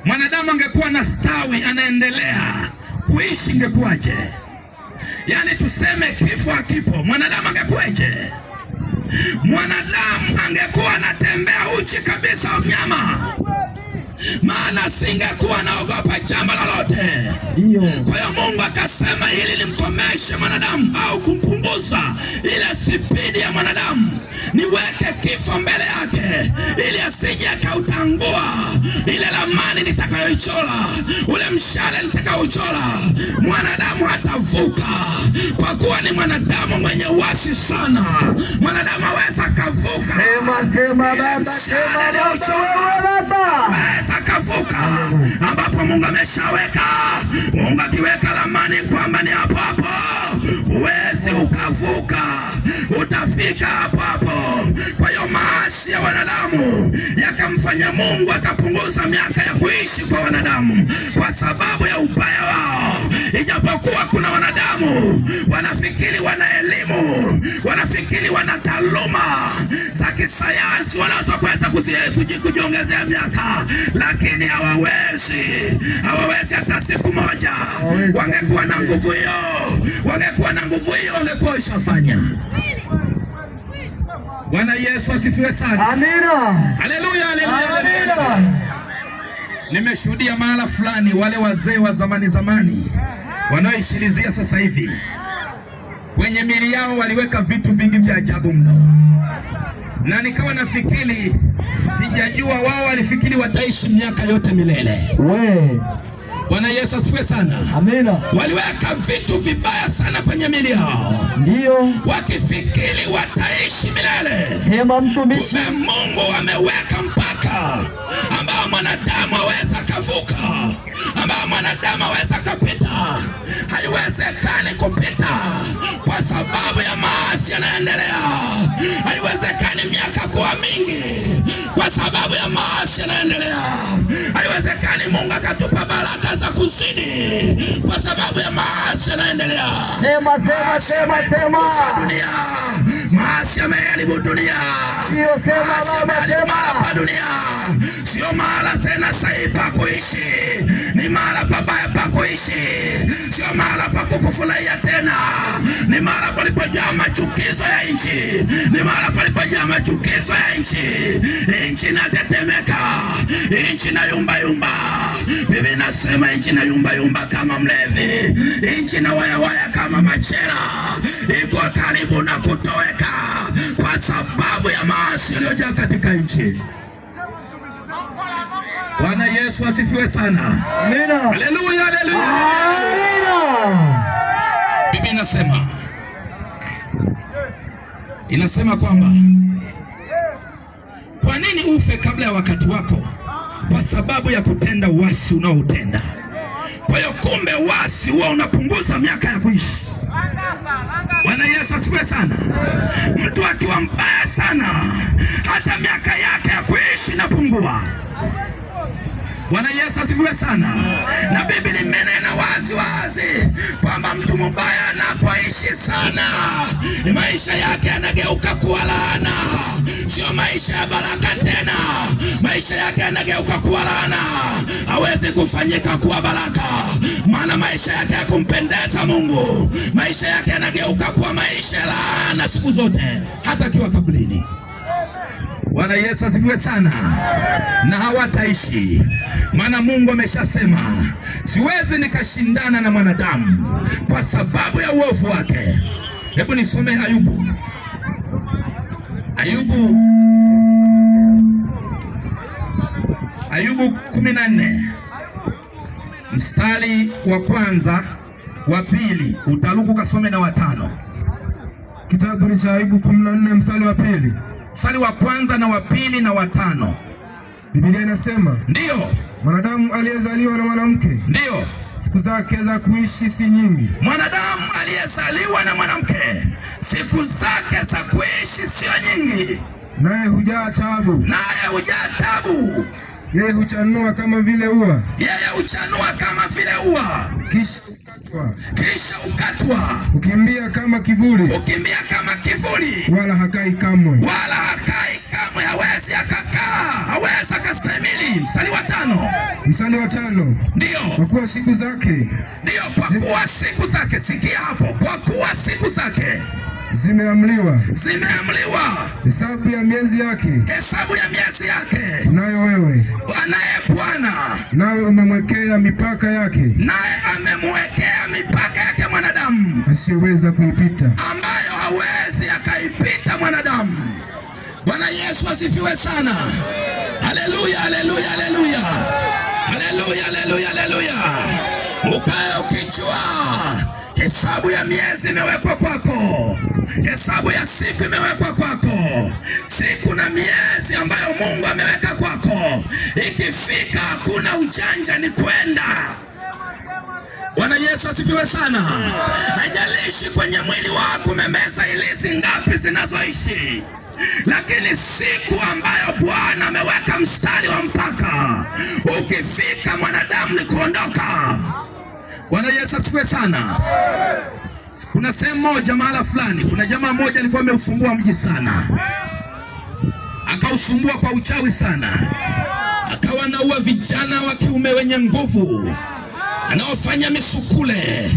mwanadamu angekuwa na stawi anaendelea kuishi ingekuwaje? Yani tuseme kifo hakipo, mwanadamu angekuwaje? Mwanadamu angekuwa anatembea uchi kabisa mnyama, maana singekuwa naogopa jambo lolote. Kwa hiyo Mungu akasema ili nimkomeshe mwanadamu au kumpunguza ile spidi ya mwanadamu, niweke kifo mbele yake ili asije akautangua ile ramani nitakayoichora, ule mshale nitakayochora. Mwanadamu hatavuka kwa kuwa ni mwanadamu mwenye wasi sana. Mwanadamu hawezi kavuka. Sema baba, Kavuka ambapo Mungu ameshaweka. Mungu akiweka ramani kwamba ni hapo hapo, huwezi ukavuka, utafika hapo hapo. Kwa hiyo maasi ya wanadamu yakamfanya Mungu akapunguza miaka ya kuishi kwa wanadamu kwa sababu ya ubaya wao. Ijapokuwa kuna wanadamu wanafikiri wana elimu, wanafikiri wana taaluma za kisayansi wanazoweza kujiongezea miaka, lakini hawawezi hata siku moja. Wangekuwa na nguvu hiyo, wangekuwa ishafanya. Bwana Yesu asifiwe sana. Amina. Haleluya, haleluya. Nimeshuhudia mahala fulani wale wazee wa zamani wanaoishilizia sasa hivi, kwenye mili yao waliweka vitu vingi vya ajabu mno, na nikawa nafikiri, sijajua wao walifikiri wataishi miaka yote milele. Bwana Yesu asifiwe sana. Amina. Waliweka vitu vibaya sana kwenye mili yao, ndio wakifikiri wataishi milele. Sema mtumishi. Mungu ameweka mpaka ambao mwanadamu hawezi kavuka, ambao mwanadamu hawezi kupita. Haiwezekani kupita kwa sababu ya maasi yanaendelea. Haiwezekani miaka kuwa mingi kwa sababu ya maasi yanaendelea. Haiwezekani Mungu akatupa baraka za kuzidi kwa sababu ya maasi yanaendelea. Sema dunia. Maasi yameharibu dunia. Sio sema baba, dunia sio mahala tena sahihi pa kuishi, ni mahala pabaya pa kuishi. Sio mahala pa kufurahia tena, ni mahala palipojaa machukizo ya nchi, ni mahala palipojaa machukizo ya nchi. Nchi inatetemeka, nchi inayumba. Biblia inasema nchi inayumba kama mlevi, nchi inawaya kama machela, iko karibu na kutoweka kwa sababu ya maasi yaliyojaa katika nchi. Bwana Yesu asifiwe sana. Amina. Haleluya, haleluya. Biblia inasema kwamba kwa nini ufe kabla ya wakati wako? Kwa sababu ya kutenda uasi unaotenda. Kwa hiyo kumbe uasi huwa unapunguza miaka ya kuishi. Bwana Yesu asifiwe sana. Mtu akiwa mbaya sana, hata miaka yake ya kuishi inapungua. Bwana Yesu asifiwe sana. Na Biblia imenena wazi kwamba mtu mbaya anapoishi sana, maisha yake yanageuka kuwa laana. Sio maisha ya baraka tena, maisha yake yanageuka kuwa laana. Hawezi kufanyika kuwa baraka, maana maisha yake ya kumpendeza Mungu, maisha yake yanageuka kuwa maisha ya laana siku zote, hata akiwa kaburini. Bwana Yesu asifiwe sana. Na hawataishi, maana Mungu ameshasema siwezi nikashindana na mwanadamu kwa sababu ya uovu wake. Hebu nisome Ayubu 14 mstari wa kwanza, wa pili, utaruku kasome na watano. Kitabu ni cha Ayubu 14 mstari wa pili. Mstari wa kwanza na wa pili na watano. Biblia inasema, ndio, mwanadamu aliyezaliwa na mwanamke, ndio, siku zake za kuishi si nyingi. Mwanadamu aliyezaliwa na mwanamke, siku zake za kuishi sio nyingi. Naye hujaa taabu. Yeye huchanua kama vile ua. Kisha ukatwa. Ukimbia kama kivuli. Wala hakai kamwe. Hawezi akakaa, hawezi akastahimili. Mstari wa 5. Mstari wa 5. Ndio. Kwa kuwa siku zake. Ndio, kwa kuwa siku zake. Sikia hapo, kwa kuwa siku zake zimeamliwa. Hesabu ya miezi yake. Nayo wewe. Naye Bwana. Nawe umemwekea mipaka yake. Naye amemwekea mipaka yake mwanadamu. Asiyeweza kuipita. Ambayo hawezi akaipita mwanadamu. Bwana Yesu asifiwe sana. Haleluya, haleluya, haleluya. Haleluya, haleluya, haleluya. Ukae ukijua hesabu ya miezi imewekwa kwako. Hesabu ya siku imewekwa kwako. Siku na miezi ambayo Mungu ameweka kwako. Ikifika kuna ujanja, ni kwenda. Bwana Yesu asifiwe sana. Haijalishi kwenye mwili wako umemeza ilizi ngapi zinazoishi. Lakini siku ambayo Bwana ameweka mstari wa mpaka, ukifika mwanadamu ni kuondoka. Bwana Yesu asifiwe sana. Kuna sehemu moja mahala fulani, kuna jamaa mmoja alikuwa ameusumbua mji sana. Akausumbua kwa uchawi sana. Akawa anaua vijana wa kiume wenye nguvu. Anaofanya misukule.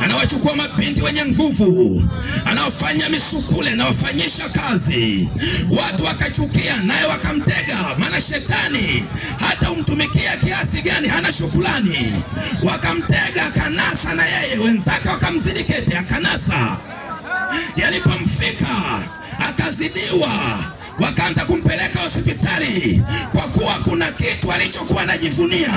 Anawachukua mabinti wenye nguvu. Anaofanya misukule, anawafanyisha kazi. Watu wakachukia, naye wakamtega. Maana shetani hata umtumikia kiasi gani hana shukrani. Wakamtega, akanasa na yeye. Wenzake wakamzidi kete, akanasa. Yalipomfika akazidiwa, wakaanza kumpeleka hospitali. Kwa kuwa kuna kitu alichokuwa anajivunia,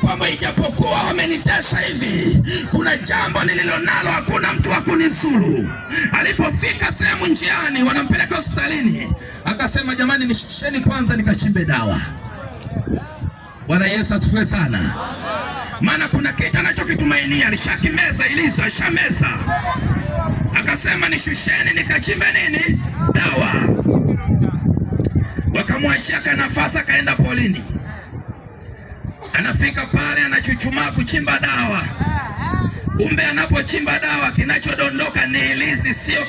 kwamba ijapokuwa wamenitesa hivi, kuna jambo nililonalo, hakuna mtu wa kunizuru. Alipofika sehemu njiani wanampeleka hospitalini, akasema jamani, nishisheni kwanza nikachimbe dawa. Bwana Yesu asifiwe sana. Maana kuna kitu anachokitumainia, alishakimeza iliza, shameza. Akasema nishusheni nikachimbe nini? Dawa. Wakamwachia kanafasa, kaenda polini. Anafika pale, anachuchumaa kuchimba dawa. Kumbe anapochimba dawa, kinachodondoka ni ilizi, sio